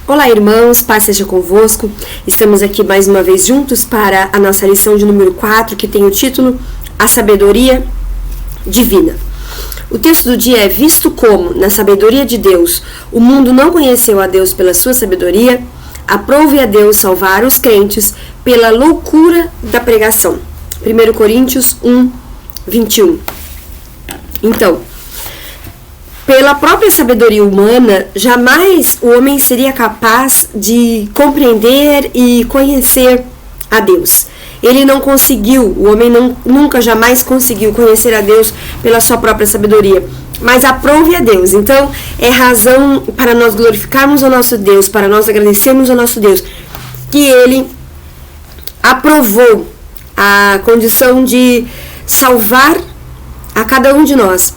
Olá, irmãos, paz seja convosco. Estamos aqui mais uma vez juntos para a nossa lição de número 4, que tem o título A Sabedoria Divina. O texto do dia é: visto como, na sabedoria de Deus, o mundo não conheceu a Deus pela sua sabedoria, aprove a Deus salvar os crentes pela loucura da pregação. 1 Coríntios 1, 21. Então, pela própria sabedoria humana, jamais o homem seria capaz de compreender e conhecer a Deus. Ele não conseguiu, o homem nunca jamais conseguiu conhecer a Deus pela sua própria sabedoria. Mas aprove a Deus. Então, é razão para nós glorificarmos o nosso Deus, para nós agradecermos ao nosso Deus, que Ele aprovou a condição de salvar a cada um de nós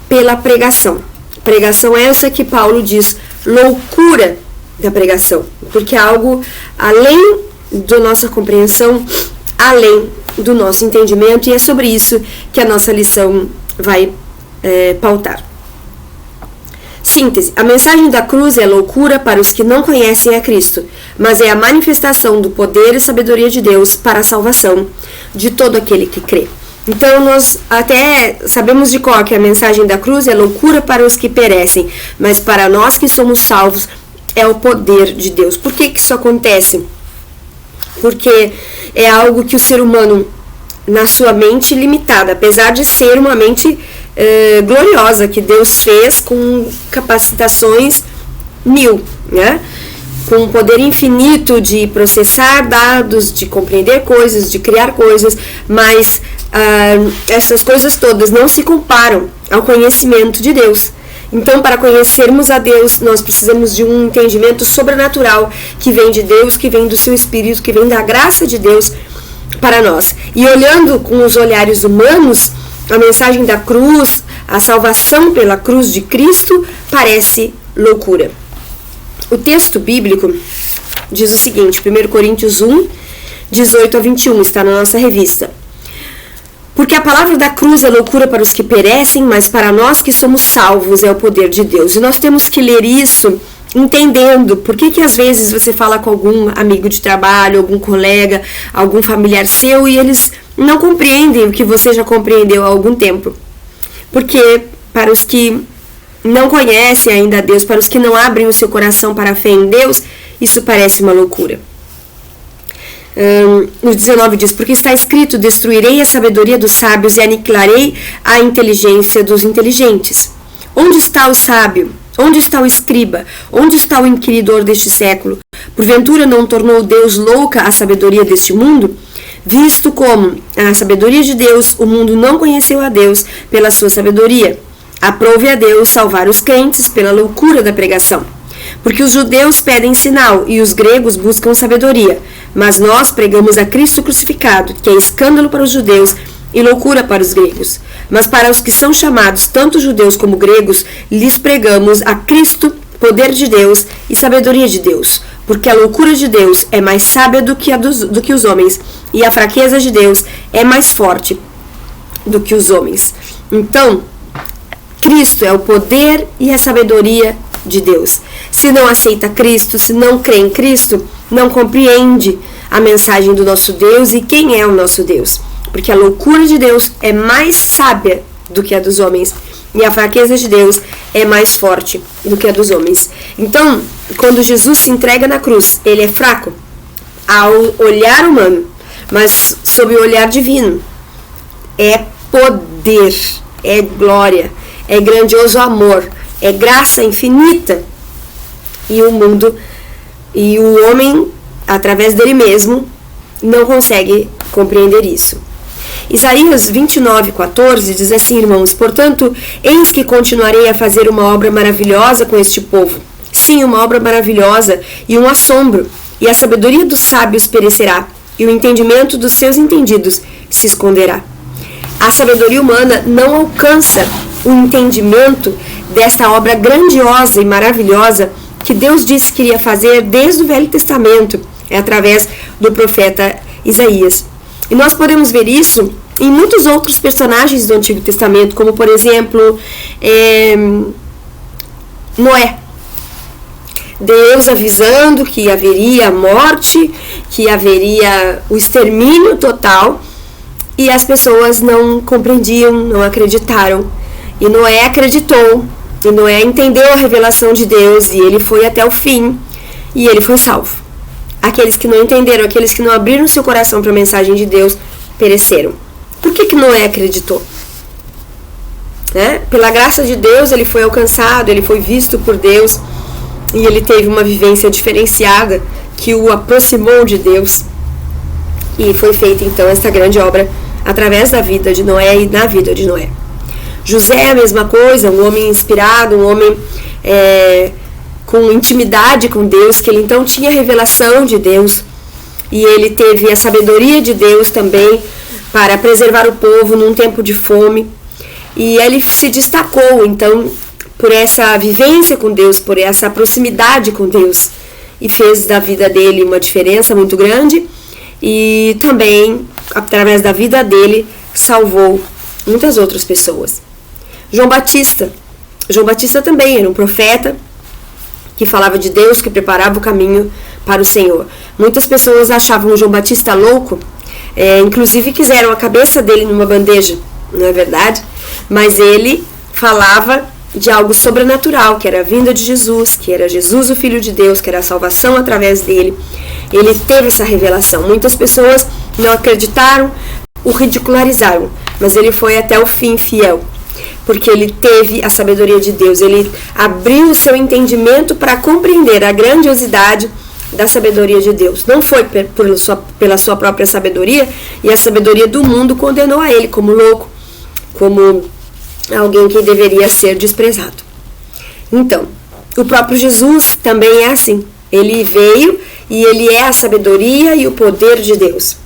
pela pregação. Pregação essa que Paulo diz, loucura da pregação, porque é algo além da nossa compreensão, além do nosso entendimento, e é sobre isso que a nossa lição vai pautar. Síntese: a mensagem da cruz é loucura para os que não conhecem a Cristo, mas é a manifestação do poder e sabedoria de Deus para a salvação de todo aquele que crê. Então, nós até sabemos de cor que a mensagem da cruz é loucura para os que perecem, mas para nós que somos salvos é o poder de Deus. Por que isso acontece? Porque é algo que o ser humano, na sua mente limitada, apesar de ser uma mente gloriosa, que Deus fez com capacitações 1000, né? Com um poder infinito de processar dados, de compreender coisas, de criar coisas, mas essas coisas todas não se comparam ao conhecimento de Deus. Então, para conhecermos a Deus, nós precisamos de um entendimento sobrenatural que vem de Deus, que vem do seu Espírito, que vem da graça de Deus para nós. E olhando com os olhares humanos, a mensagem da cruz, a salvação pela cruz de Cristo, parece loucura. O texto bíblico diz o seguinte, 1 Coríntios 1, 18 a 21, está na nossa revista. Porque a palavra da cruz é loucura para os que perecem, mas para nós que somos salvos é o poder de Deus. E nós temos que ler isso entendendo por que às vezes você fala com algum amigo de trabalho, algum colega, algum familiar seu, e eles não compreendem o que você já compreendeu há algum tempo. Porque para os que não conhecem ainda a Deus, para os que não abrem o seu coração para a fé em Deus, isso parece uma loucura. No 19 diz, porque está escrito, destruirei a sabedoria dos sábios e aniquilarei a inteligência dos inteligentes. Onde está o sábio? Onde está o escriba? Onde está o inquiridor deste século? Porventura não tornou Deus louca a sabedoria deste mundo? Visto como, a sabedoria de Deus, o mundo não conheceu a Deus pela sua sabedoria. Aprove a Deus salvar os crentes pela loucura da pregação. Porque os judeus pedem sinal e os gregos buscam sabedoria. Mas nós pregamos a Cristo crucificado, que é escândalo para os judeus e loucura para os gregos. Mas para os que são chamados, tanto judeus como gregos, lhes pregamos a Cristo, poder de Deus e sabedoria de Deus. Porque a loucura de Deus é mais sábia do que os homens, e a fraqueza de Deus é mais forte do que os homens. Então, Cristo é o poder e a sabedoria de Deus. Se não aceita Cristo, se não crê em Cristo, não compreende a mensagem do nosso Deus e quem é o nosso Deus. Porque a loucura de Deus é mais sábia do que a dos homens, e a fraqueza de Deus é mais forte do que a dos homens. Então, quando Jesus se entrega na cruz, ele é fraco ao olhar humano, mas sob o olhar divino. É poder, é glória, é grandioso amor, é graça infinita. E o mundo e o homem, através dele mesmo, não consegue compreender isso. Isaías 29:14 diz assim, irmãos, portanto, eis que continuarei a fazer uma obra maravilhosa com este povo. Sim, uma obra maravilhosa e um assombro, e a sabedoria dos sábios perecerá, e o entendimento dos seus entendidos se esconderá. A sabedoria humana não alcança o entendimento dessa obra grandiosa e maravilhosa que Deus disse que iria fazer desde o Velho Testamento, através do profeta Isaías. E nós podemos ver isso em muitos outros personagens do Antigo Testamento, como por exemplo Noé. Deus avisando que haveria morte, que haveria o extermínio total, e as pessoas não compreendiam, não acreditaram. E Noé acreditou, e Noé entendeu a revelação de Deus, e ele foi até o fim, e ele foi salvo. Aqueles que não entenderam, aqueles que não abriram seu coração para a mensagem de Deus, pereceram. Por que Noé acreditou? Pela graça de Deus, ele foi alcançado, ele foi visto por Deus, e ele teve uma vivência diferenciada que o aproximou de Deus. E foi feita então esta grande obra através da vida de Noé e na vida de Noé. José, a mesma coisa, um homem inspirado, um homem com intimidade com Deus, que ele então tinha a revelação de Deus, e ele teve a sabedoria de Deus também para preservar o povo num tempo de fome, e ele se destacou então por essa vivência com Deus, por essa proximidade com Deus, e fez da vida dele uma diferença muito grande, e também, através da vida dele, salvou muitas outras pessoas. João Batista também era um profeta que falava de Deus, que preparava o caminho para o Senhor. Muitas pessoas achavam o João Batista louco, inclusive quiseram a cabeça dele numa bandeja, não é verdade? Mas ele falava de algo sobrenatural, que era a vinda de Jesus, que era Jesus o Filho de Deus, que era a salvação através dele. Ele teve essa revelação. Muitas pessoas não acreditaram, o ridicularizaram, mas ele foi até o fim fiel, porque ele teve a sabedoria de Deus. Ele abriu o seu entendimento para compreender a grandiosidade da sabedoria de Deus. Não foi pela sua própria sabedoria, e a sabedoria do mundo condenou a ele como louco, como alguém que deveria ser desprezado. Então, o próprio Jesus também é assim. Ele veio e ele é a sabedoria e o poder de Deus.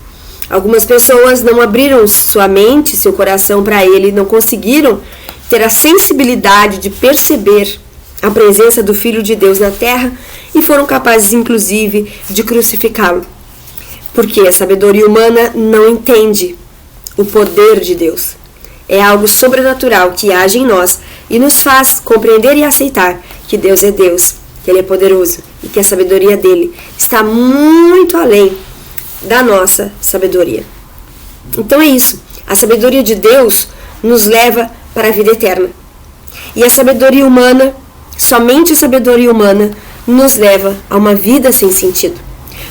Algumas pessoas não abriram sua mente, seu coração para ele, não conseguiram ter a sensibilidade de perceber a presença do Filho de Deus na terra e foram capazes, inclusive, de crucificá-lo. Porque a sabedoria humana não entende o poder de Deus. É algo sobrenatural que age em nós e nos faz compreender e aceitar que Deus é Deus, que Ele é poderoso e que a sabedoria dele está muito além da nossa sabedoria. Então é isso. A sabedoria de Deus nos leva para a vida eterna. E a sabedoria humana, somente a sabedoria humana, nos leva a uma vida sem sentido.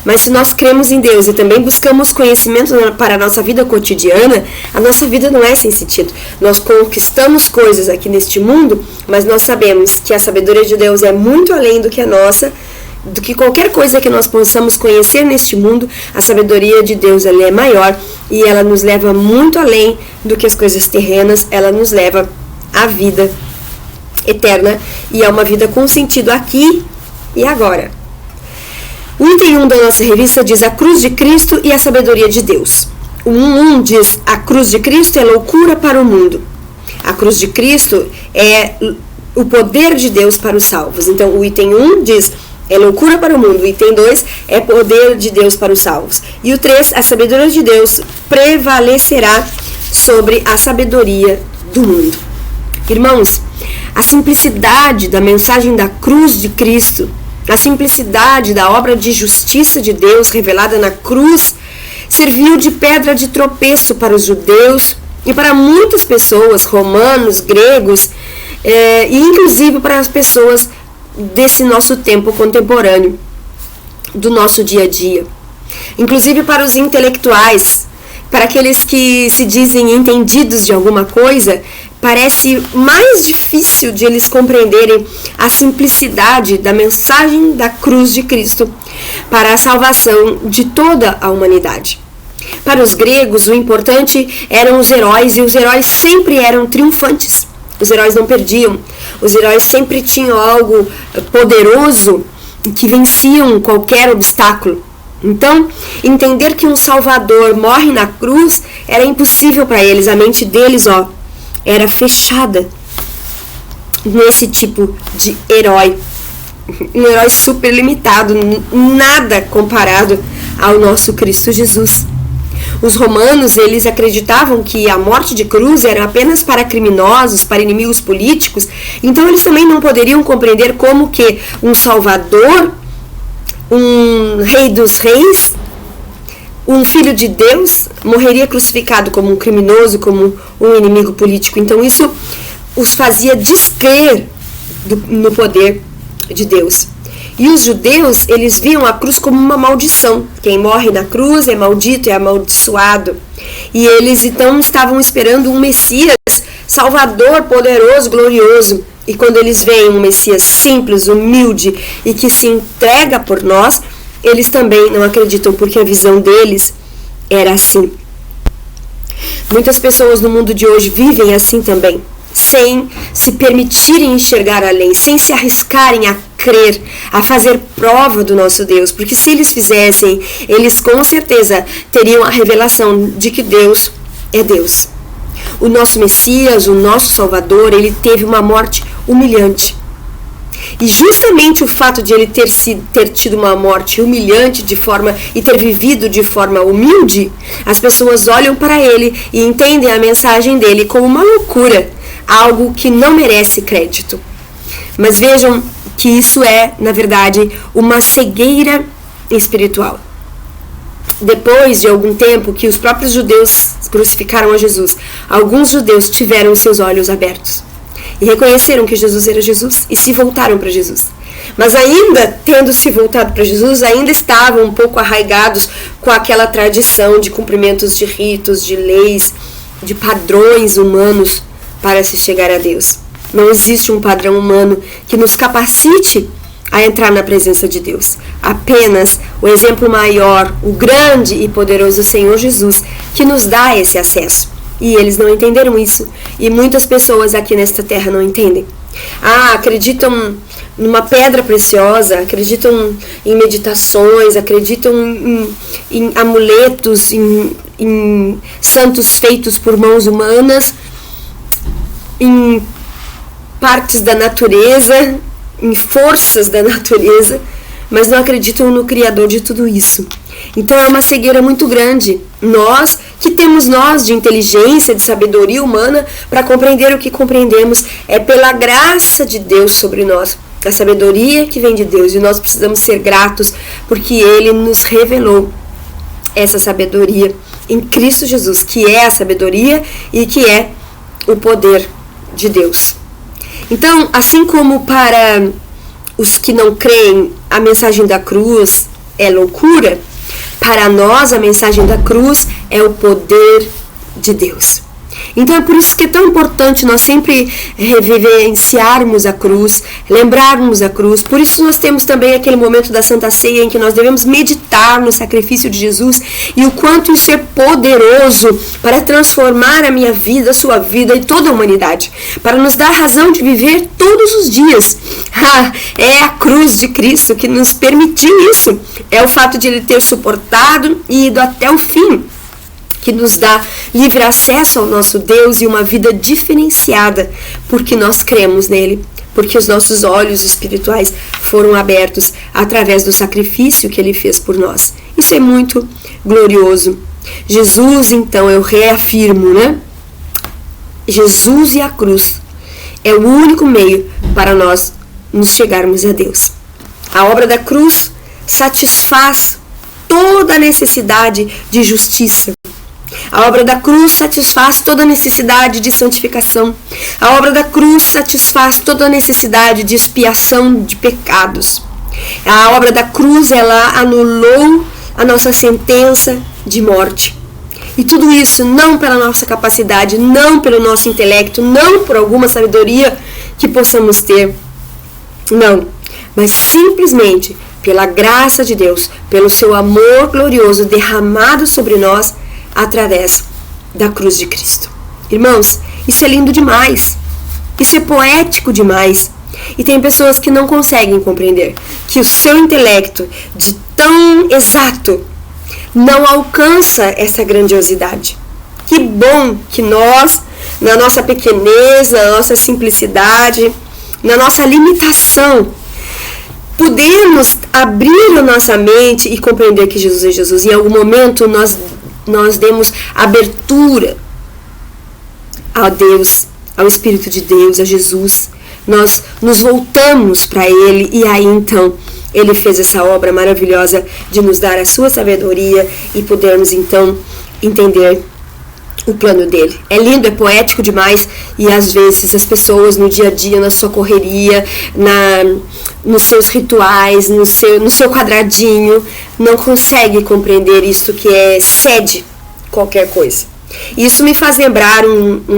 Mas se nós cremos em Deus e também buscamos conhecimento para a nossa vida cotidiana, a nossa vida não é sem sentido. Nós conquistamos coisas aqui neste mundo, mas nós sabemos que a sabedoria de Deus é muito além do que a nossa, do que qualquer coisa que nós possamos conhecer neste mundo. A sabedoria de Deus, ela é maior e ela nos leva muito além do que as coisas terrenas. Ela nos leva à vida eterna e a uma vida com sentido aqui e agora. O item 1 da nossa revista diz a cruz de Cristo e a sabedoria de Deus. O 1.1 diz a cruz de Cristo é loucura para o mundo. A cruz de Cristo é o poder de Deus para os salvos. Então o item 1 diz é loucura para o mundo. O item 2 é poder de Deus para os salvos. E o 3, a sabedoria de Deus prevalecerá sobre a sabedoria do mundo. Irmãos, a simplicidade da mensagem da cruz de Cristo, a simplicidade da obra de justiça de Deus revelada na cruz, serviu de pedra de tropeço para os judeus e para muitas pessoas, romanos, gregos, e inclusive para as pessoas desse nosso tempo contemporâneo, do nosso dia a dia. Inclusive para os intelectuais, para aqueles que se dizem entendidos de alguma coisa, parece mais difícil de eles compreenderem a simplicidade da mensagem da cruz de Cristo para a salvação de toda a humanidade. Para os gregos, o importante eram os heróis, e os heróis sempre eram triunfantes. Os heróis não perdiam. Os heróis sempre tinham algo poderoso que venciam qualquer obstáculo. Então, entender que um Salvador morre na cruz era impossível para eles. A mente deles, era fechada nesse tipo de herói. Um herói super limitado, nada comparado ao nosso Cristo Jesus. Os romanos, eles acreditavam que a morte de cruz era apenas para criminosos, para inimigos políticos, então eles também não poderiam compreender como que um Salvador, um Rei dos Reis, um Filho de Deus, morreria crucificado como um criminoso, como um inimigo político. Então isso os fazia descrer no poder de Deus. E os judeus, eles viam a cruz como uma maldição. Quem morre na cruz é maldito, é amaldiçoado. E eles então estavam esperando um Messias salvador, poderoso, glorioso. E quando eles veem um Messias simples, humilde e que se entrega por nós, eles também não acreditam, porque a visão deles era assim. Muitas pessoas no mundo de hoje vivem assim também, sem se permitirem enxergar além, sem se arriscarem a crer, a fazer prova do nosso Deus, porque se eles fizessem, eles com certeza teriam a revelação de que Deus é Deus. O nosso Messias, o nosso Salvador, ele teve uma morte humilhante. E justamente o fato de ele ter tido uma morte humilhante e ter vivido de forma humilde, as pessoas olham para ele e entendem a mensagem dele como uma loucura, algo que não merece crédito. Mas vejam que isso é, na verdade, uma cegueira espiritual. Depois de algum tempo que os próprios judeus crucificaram a Jesus, alguns judeus tiveram seus olhos abertos e reconheceram que Jesus era Jesus e se voltaram para Jesus. Mas ainda, tendo se voltado para Jesus, ainda estavam um pouco arraigados com aquela tradição de cumprimentos de ritos, de leis, de padrões humanos para se chegar a Deus. Não existe um padrão humano que nos capacite a entrar na presença de Deus. Apenas o exemplo maior, o grande e poderoso Senhor Jesus, que nos dá esse acesso. E eles não entenderam isso. E muitas pessoas aqui nesta terra não entendem. Acreditam numa pedra preciosa, acreditam em meditações, acreditam em amuletos, em santos feitos por mãos humanas, em partes da natureza, em forças da natureza, mas não acreditam no Criador de tudo isso. Então é uma cegueira muito grande. Nós, que temos de inteligência, de sabedoria humana, para compreender o que compreendemos, é pela graça de Deus sobre nós, a sabedoria que vem de Deus, e nós precisamos ser gratos, porque Ele nos revelou essa sabedoria em Cristo Jesus, que é a sabedoria e que é o poder de Deus. Então, assim como para os que não creem, a mensagem da cruz é loucura, para nós a mensagem da cruz é o poder de Deus. Então é por isso que é tão importante nós sempre revivenciarmos a cruz, lembrarmos a cruz. Por isso nós temos também aquele momento da Santa Ceia em que nós devemos meditar no sacrifício de Jesus e o quanto isso é poderoso para transformar a minha vida, a sua vida e toda a humanidade, para nos dar razão de viver todos os dias. É a cruz de Cristo que nos permitiu isso. É o fato de Ele ter suportado e ido até o fim que nos dá livre acesso ao nosso Deus e uma vida diferenciada, porque nós cremos nele, porque os nossos olhos espirituais foram abertos através do sacrifício que Ele fez por nós. Isso é muito glorioso. Jesus, então, eu reafirmo, Jesus e a cruz é o único meio para nós nos chegarmos a Deus. A obra da cruz satisfaz toda a necessidade de justiça. A obra da cruz satisfaz toda a necessidade de santificação. A obra da cruz satisfaz toda a necessidade de expiação de pecados. A obra da cruz, ela anulou a nossa sentença de morte. E tudo isso não pela nossa capacidade, não pelo nosso intelecto, não por alguma sabedoria que possamos ter. Não, mas simplesmente pela graça de Deus, pelo seu amor glorioso derramado sobre nós, através da cruz de Cristo. Irmãos, isso é lindo demais. Isso é poético demais. E tem pessoas que não conseguem compreender que o seu intelecto, de tão exato, não alcança essa grandiosidade. Que bom que nós, na nossa pequeneza, na nossa simplicidade, na nossa limitação, podemos abrir a nossa mente e compreender que Jesus é Jesus. Em algum momento nós nós demos abertura a Deus, ao Espírito de Deus, a Jesus. Nós nos voltamos para Ele e aí então Ele fez essa obra maravilhosa de nos dar a sua sabedoria e podermos então entender o plano dele. É lindo, é poético demais e às vezes as pessoas no dia a dia, na sua correria, nos seus rituais, no seu quadradinho, não conseguem compreender isso que excede qualquer coisa. Isso me faz lembrar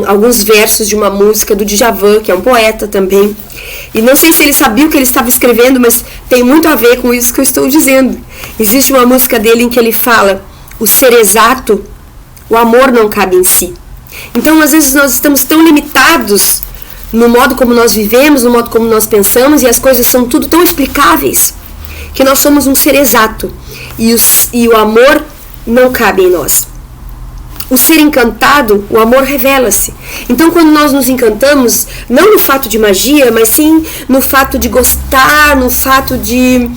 alguns versos de uma música do Djavan, que é um poeta também. E não sei se ele sabia o que ele estava escrevendo, mas tem muito a ver com isso que eu estou dizendo. Existe uma música dele em que ele fala: o ser exato, o amor não cabe em si. Então, às vezes, nós estamos tão limitados no modo como nós vivemos, no modo como nós pensamos, e as coisas são tudo tão explicáveis, que nós somos um ser exato. E o amor não cabe em nós. O ser encantado, o amor revela-se. Então, quando nós nos encantamos, não no fato de magia, mas sim no fato de gostar, no fato de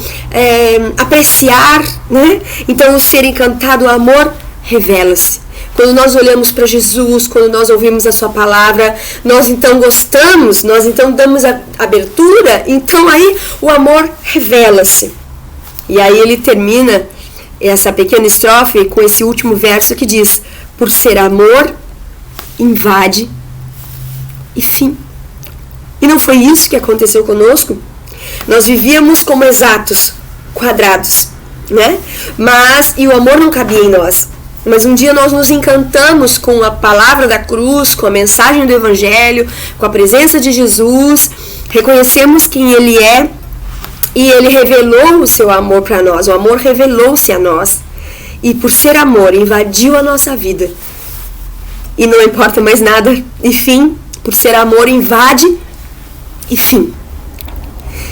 apreciar, né? Então, o ser encantado, o amor revela-se. Quando nós olhamos para Jesus, quando nós ouvimos a sua palavra, nós então gostamos, nós então damos a abertura, então aí o amor revela-se. E aí ele termina essa pequena estrofe com esse último verso que diz: por ser amor, invade e fim. E não foi isso que aconteceu conosco? Nós vivíamos como exatos, quadrados, né? E o amor não cabia em nós. Mas um dia nós nos encantamos com a palavra da cruz, com a mensagem do Evangelho, com a presença de Jesus, reconhecemos quem Ele é e Ele revelou o seu amor para nós, o amor revelou-se a nós. E por ser amor, invadiu a nossa vida. E não importa mais nada, e fim, por ser amor, invade e fim.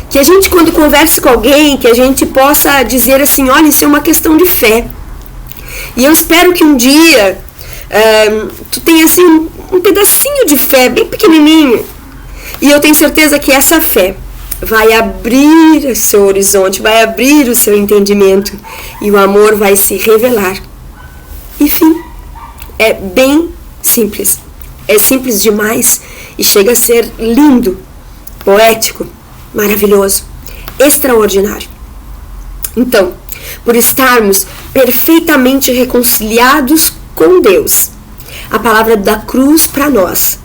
Que a gente, quando converse com alguém, que a gente possa dizer assim: olha, isso é uma questão de fé. E eu espero que um dia tu tenha assim um pedacinho de fé, bem pequenininho. E eu tenho certeza que essa fé vai abrir o seu horizonte, vai abrir o seu entendimento. E o amor vai se revelar. Enfim, é bem simples. É simples demais e chega a ser lindo, poético, maravilhoso, extraordinário. Então, por estarmos perfeitamente reconciliados com Deus, a palavra da cruz para nós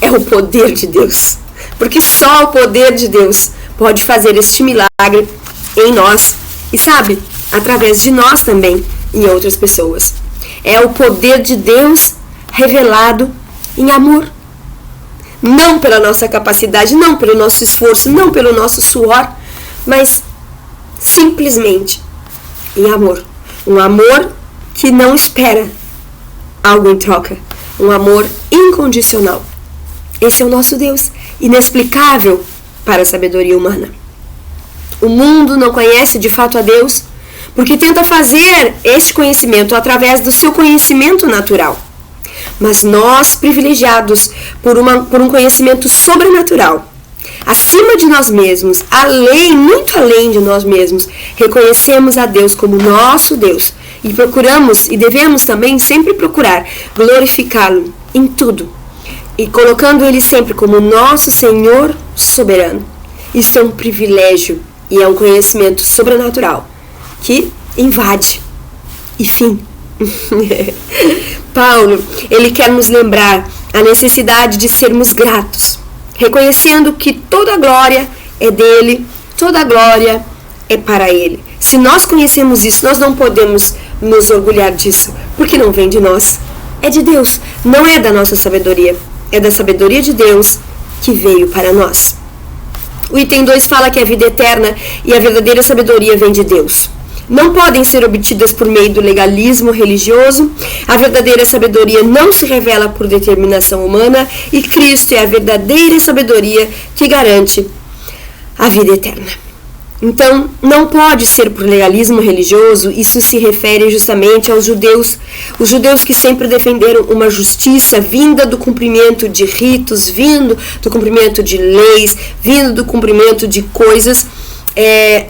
é o poder de Deus, porque só o poder de Deus pode fazer este milagre em nós e, sabe, através de nós também em outras pessoas. É o poder de Deus revelado em amor, não pela nossa capacidade, não pelo nosso esforço, não pelo nosso suor, mas simplesmente em amor. Um amor que não espera algo em troca. Um amor incondicional. Esse é o nosso Deus, inexplicável para a sabedoria humana. O mundo não conhece de fato a Deus porque tenta fazer este conhecimento através do seu conhecimento natural. Mas nós, privilegiados por um conhecimento sobrenatural, acima de nós mesmos, além, muito além de nós mesmos, reconhecemos a Deus como nosso Deus e procuramos, e devemos também sempre procurar, glorificá-lo em tudo e colocando Ele sempre como nosso Senhor soberano. Isso é um privilégio e é um conhecimento sobrenatural que invade. E fim. Paulo, ele quer nos lembrar a necessidade de sermos gratos, reconhecendo que toda a glória é dele, toda a glória é para ele. Se nós conhecemos isso, nós não podemos nos orgulhar disso, porque não vem de nós, é de Deus, não é da nossa sabedoria, é da sabedoria de Deus que veio para nós. O item 2 fala que a vida eterna e a verdadeira sabedoria vem de Deus. Não podem ser obtidas por meio do legalismo religioso. A verdadeira sabedoria não se revela por determinação humana e Cristo é a verdadeira sabedoria que garante a vida eterna. Então, não pode ser por legalismo religioso. Isso se refere justamente aos judeus. Os judeus que sempre defenderam uma justiça vinda do cumprimento de ritos, vindo do cumprimento de leis, vindo do cumprimento de coisas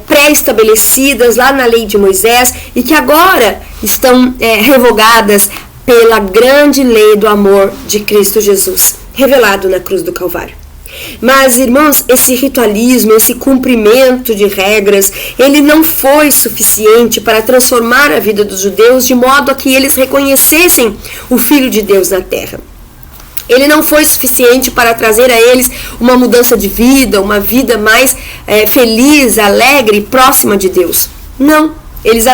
pré-estabelecidas lá na lei de Moisés e que agora estão revogadas pela grande lei do amor de Cristo Jesus, revelado na cruz do Calvário. Mas, irmãos, esse ritualismo, esse cumprimento de regras, ele não foi suficiente para transformar a vida dos judeus de modo a que eles reconhecessem o Filho de Deus na terra. Ele não foi suficiente para trazer a eles uma mudança de vida, uma vida mais feliz, alegre, próxima de Deus. Não.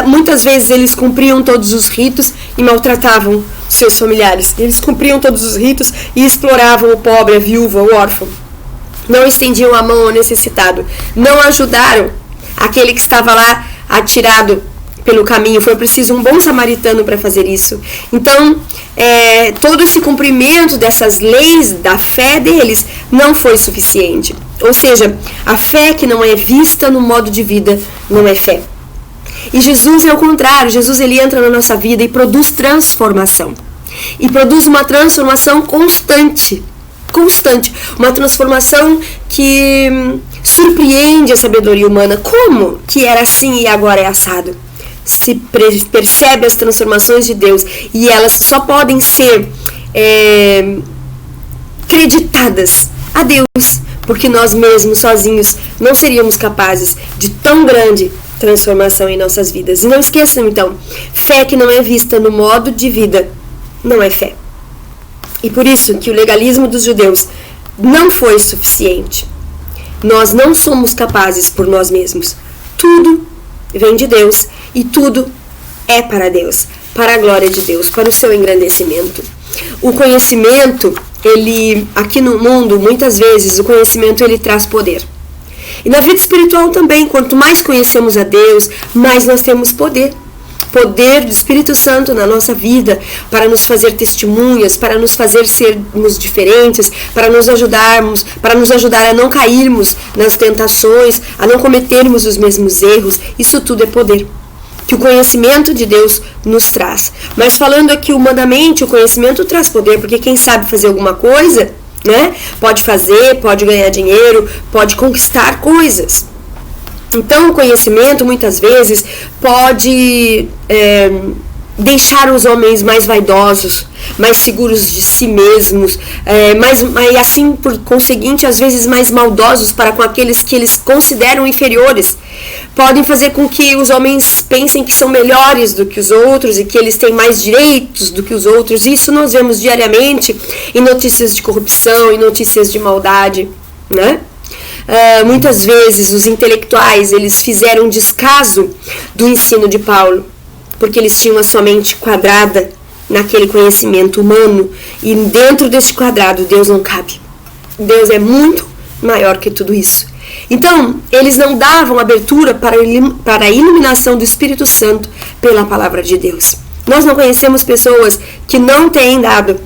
Muitas vezes eles cumpriam todos os ritos e maltratavam seus familiares. Eles cumpriam todos os ritos e exploravam o pobre, a viúva, o órfão. Não estendiam a mão ao necessitado. Não ajudaram aquele que estava lá atirado pelo caminho. Foi preciso um bom samaritano para fazer isso. Então, todo esse cumprimento dessas leis da fé deles não foi suficiente. Ou seja, a fé que não é vista no modo de vida não é fé. E Jesus é o contrário. Jesus, ele entra na nossa vida e produz transformação. E produz uma transformação constante. Uma transformação que surpreende a sabedoria humana. Como que era assim e agora é assado? Se percebe as transformações de Deus e elas só podem ser creditadas a Deus, porque nós mesmos sozinhos não seríamos capazes de tão grande transformação em nossas vidas. E não esqueçam então, fé que não é vista no modo de vida não é fé. E por isso que o legalismo dos judeus não foi suficiente. Nós não somos capazes por nós mesmos. Tudo vem de Deus e tudo é para Deus, para a glória de Deus, para o seu engrandecimento. O conhecimento, ele, aqui no mundo, muitas vezes, o conhecimento ele traz poder. E na vida espiritual também, quanto mais conhecemos a Deus, mais nós temos poder. Poder do Espírito Santo na nossa vida, para nos fazer testemunhas, para nos fazer sermos diferentes, para nos ajudar a não cairmos nas tentações, a não cometermos os mesmos erros. Isso tudo é poder que o conhecimento de Deus nos traz. Mas falando aqui humanamente, o conhecimento traz poder, porque quem sabe fazer alguma coisa, né, pode fazer, pode ganhar dinheiro, pode conquistar coisas. Então, o conhecimento, muitas vezes, pode deixar os homens mais vaidosos, mais seguros de si mesmos, e assim, por conseguinte, às vezes mais maldosos para com aqueles que eles consideram inferiores. Podem fazer com que os homens pensem que são melhores do que os outros e que eles têm mais direitos do que os outros. Isso nós vemos diariamente em notícias de corrupção, em notícias de maldade, né? Muitas vezes os intelectuais eles fizeram descaso do ensino de Paulo, porque eles tinham a sua mente quadrada naquele conhecimento humano, e dentro desse quadrado Deus não cabe. Deus é muito maior que tudo isso. Então, eles não davam abertura para a iluminação do Espírito Santo pela palavra de Deus. Nós não conhecemos pessoas que não têm dado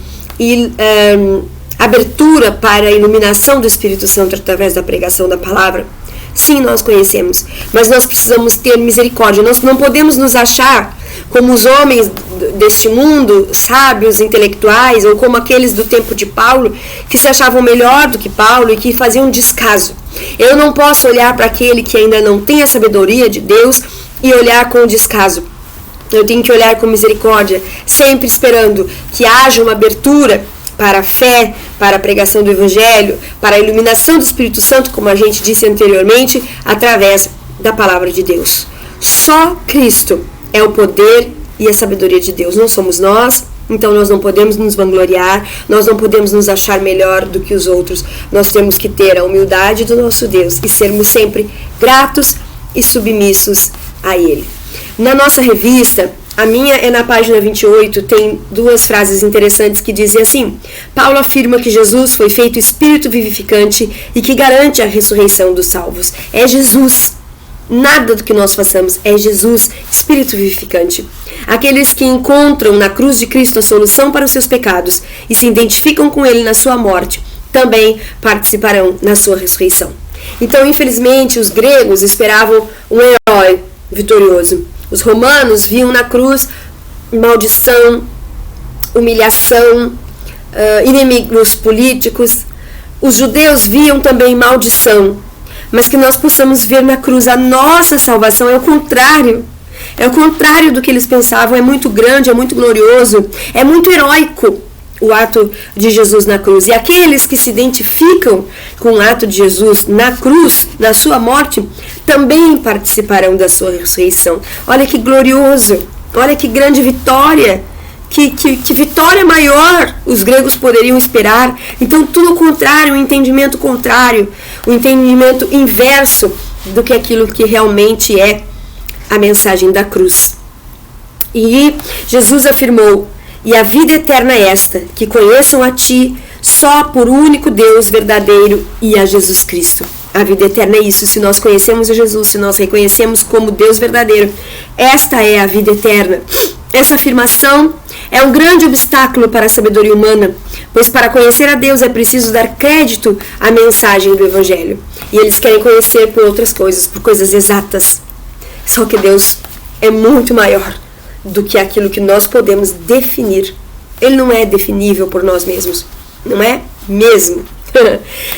abertura para a iluminação do Espírito Santo através da pregação da palavra. Sim, nós conhecemos, mas nós precisamos ter misericórdia. Nós não podemos nos achar como os homens deste mundo, sábios, intelectuais, ou como aqueles do tempo de Paulo, que se achavam melhor do que Paulo e que faziam descaso. Eu não posso olhar para aquele que ainda não tem a sabedoria de Deus e olhar com descaso. Eu tenho que olhar com misericórdia, sempre esperando que haja uma abertura para a fé, para a pregação do Evangelho, para a iluminação do Espírito Santo, como a gente disse anteriormente, através da palavra de Deus. Só Cristo é o poder e a sabedoria de Deus. Não somos nós, então nós não podemos nos vangloriar, nós não podemos nos achar melhor do que os outros. Nós temos que ter a humildade do nosso Deus e sermos sempre gratos e submissos a Ele. Na nossa revista, a minha é na página 28, tem duas frases interessantes que dizem assim: Paulo afirma que Jesus foi feito Espírito vivificante e que garante a ressurreição dos salvos. É Jesus. Nada do que nós façamos, é Jesus, Espírito vivificante. Aqueles que encontram na cruz de Cristo a solução para os seus pecados e se identificam com Ele na sua morte, também participarão na sua ressurreição. Então, infelizmente, os gregos esperavam um herói vitorioso. Os romanos viam na cruz maldição, humilhação, inimigos políticos. Os judeus viam também maldição, mas que nós possamos ver na cruz a nossa salvação. É o contrário. É o contrário do que eles pensavam. É muito grande, é muito glorioso, é muito heróico o ato de Jesus na cruz. E aqueles que se identificam com o ato de Jesus na cruz, na sua morte, também participarão da sua ressurreição. Olha que glorioso, olha que grande vitória, que vitória maior os gregos poderiam esperar. Então tudo o contrário, o entendimento contrário, o entendimento inverso do que aquilo que realmente é a mensagem da cruz. E Jesus afirmou: e a vida eterna é esta, que conheçam a ti, só por único Deus verdadeiro, e a Jesus Cristo. A vida eterna é isso, se nós conhecemos a Jesus, se nós reconhecemos como Deus verdadeiro, esta é a vida eterna. Essa afirmação é um grande obstáculo para a sabedoria humana, pois para conhecer a Deus é preciso dar crédito à mensagem do Evangelho. E eles querem conhecer por outras coisas, por coisas exatas. Só que Deus é muito maior do que aquilo que nós podemos definir. Ele não é definível por nós mesmos. Não é mesmo.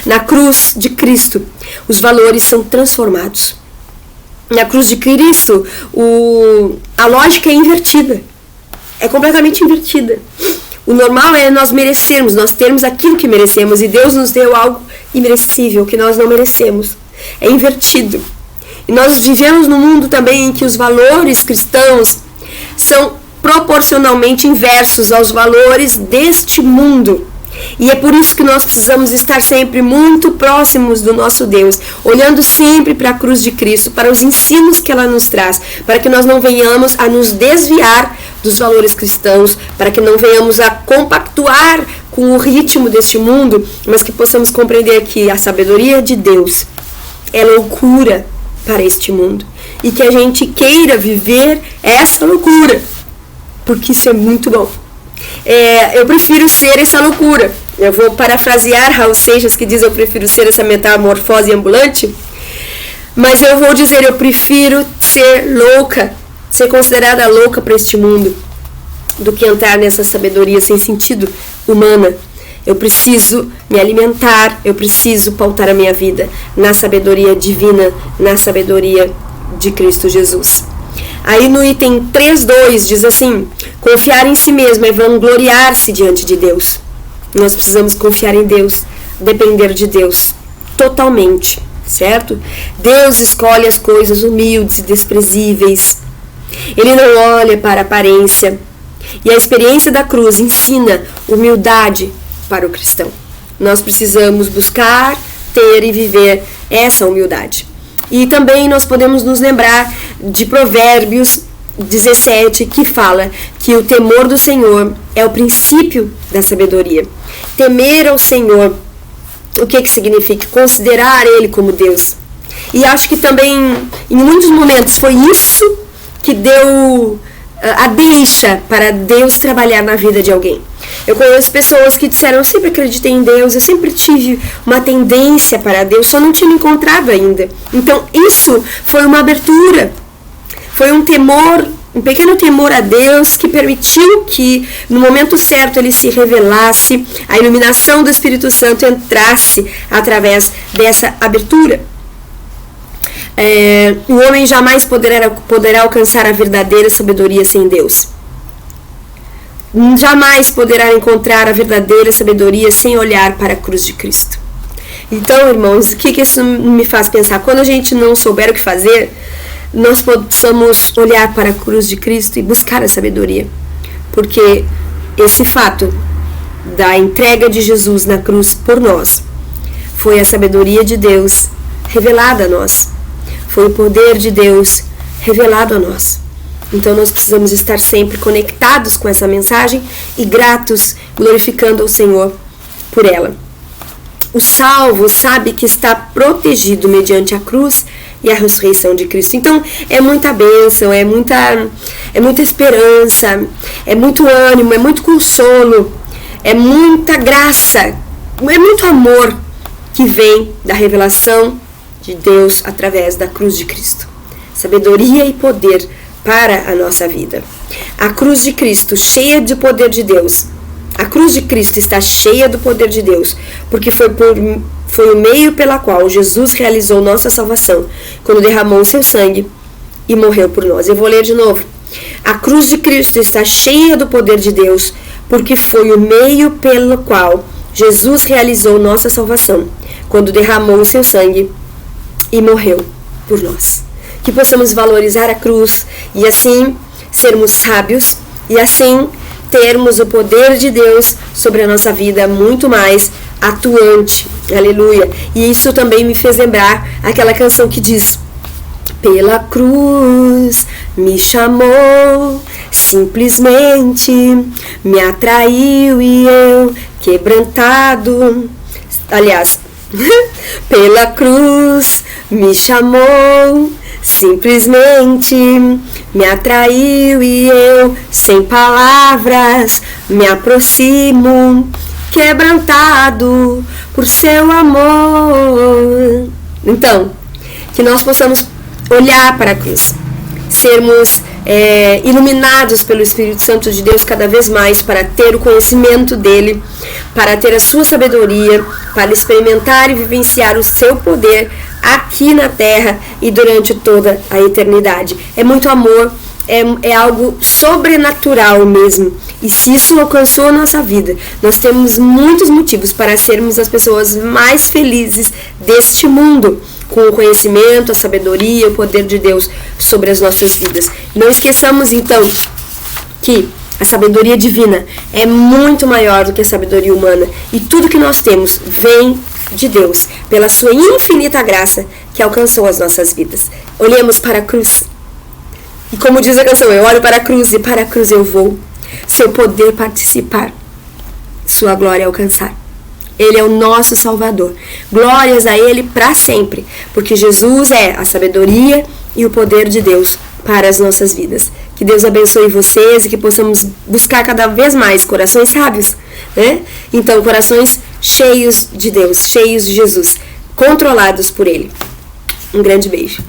Na cruz de Cristo, os valores são transformados. Na cruz de Cristo, a lógica é invertida. É completamente invertida. O normal é nós merecermos, nós termos aquilo que merecemos, e Deus nos deu algo imerecível, que nós não merecemos. É invertido. E nós vivemos num mundo também em que os valores cristãos são proporcionalmente inversos aos valores deste mundo. E é por isso que nós precisamos estar sempre muito próximos do nosso Deus, olhando sempre para a cruz de Cristo, para os ensinos que ela nos traz, para que nós não venhamos a nos desviar dos valores cristãos, para que não venhamos a compactuar com o ritmo deste mundo, mas que possamos compreender que a sabedoria de Deus é loucura para este mundo, e que a gente queira viver essa loucura, porque isso é muito bom. Eu prefiro ser essa loucura. Eu vou parafrasear Raul Seixas, que diz: eu prefiro ser essa metamorfose ambulante. Mas eu vou dizer: eu prefiro ser louca, ser considerada louca para este mundo, do que entrar nessa sabedoria sem sentido humana. Eu preciso me alimentar, eu preciso pautar a minha vida na sabedoria divina, na sabedoria de Cristo Jesus. Aí no item 3.2 diz assim: confiar em si mesmo é vangloriar-se diante de Deus. Nós precisamos confiar em Deus, depender de Deus totalmente, certo? Deus escolhe as coisas humildes e desprezíveis. Ele não olha para a aparência. E a experiência da cruz ensina humildade para o cristão. Nós precisamos buscar, ter e viver essa humildade. E também nós podemos nos lembrar de Provérbios 17, que fala que o temor do Senhor é o princípio da sabedoria. Temer ao Senhor, o que significa? Considerar Ele como Deus. E acho que também, em muitos momentos, foi isso que deu a deixa para Deus trabalhar na vida de alguém. Eu conheço pessoas que disseram: eu sempre acreditei em Deus, eu sempre tive uma tendência para Deus, só não tinha encontrado ainda. Então isso foi uma abertura, foi um temor, um pequeno temor a Deus, que permitiu que no momento certo Ele se revelasse, a iluminação do Espírito Santo entrasse através dessa abertura. O homem jamais poderá alcançar a verdadeira sabedoria sem Deus. Jamais poderá encontrar a verdadeira sabedoria sem olhar para a cruz de Cristo. Então, irmãos, o que isso me faz pensar? Quando a gente não souber o que fazer, nós possamos olhar para a cruz de Cristo e buscar a sabedoria. Porque esse fato da entrega de Jesus na cruz por nós foi a sabedoria de Deus revelada a nós. Foi o poder de Deus revelado a nós. Então nós precisamos estar sempre conectados com essa mensagem e gratos, glorificando ao Senhor por ela. O salvo sabe que está protegido mediante a cruz e a ressurreição de Cristo. Então é muita bênção, é muita esperança, é muito ânimo, é muito consolo, é muita graça, é muito amor que vem da revelação de Deus através da cruz de Cristo. Sabedoria e poder para a nossa vida. A cruz de Cristo, cheia de poder de Deus. A cruz de Cristo está cheia do poder de Deus, porque foi o meio pela qual Jesus realizou nossa salvação, quando derramou o seu sangue e morreu por nós. Eu vou ler de novo. A cruz de Cristo está cheia do poder de Deus, porque foi o meio pelo qual Jesus realizou nossa salvação, quando derramou o seu sangue e morreu por nós. Que possamos valorizar a cruz e assim sermos sábios e assim termos o poder de Deus sobre a nossa vida muito mais atuante. Aleluia. E isso também me fez lembrar aquela canção que diz: pela cruz me chamou, simplesmente me atraiu e eu quebrantado. Aliás, pela cruz me chamou, simplesmente me atraiu e eu, sem palavras, me aproximo, quebrantado por seu amor. Então, que nós possamos olhar para a cruz, sermos iluminados pelo Espírito Santo de Deus cada vez mais, para ter o conhecimento dele, para ter a sua sabedoria, para experimentar e vivenciar o seu poder aqui na terra e durante toda a eternidade. É muito amor, é algo sobrenatural mesmo. E se isso alcançou a nossa vida, nós temos muitos motivos para sermos as pessoas mais felizes deste mundo, com o conhecimento, a sabedoria, o poder de Deus sobre as nossas vidas. Não esqueçamos então que a sabedoria divina é muito maior do que a sabedoria humana, e tudo que nós temos vem de Deus, pela sua infinita graça que alcançou as nossas vidas. Olhemos para a cruz, e como diz a canção, eu olho para a cruz e para a cruz eu vou, seu poder participar, sua glória alcançar. Ele é o nosso Salvador. Glórias a Ele para sempre, porque Jesus é a sabedoria e o poder de Deus para as nossas vidas. Que Deus abençoe vocês e que possamos buscar cada vez mais corações sábios, né? Então, corações cheios de Deus, cheios de Jesus, controlados por Ele. Um grande beijo.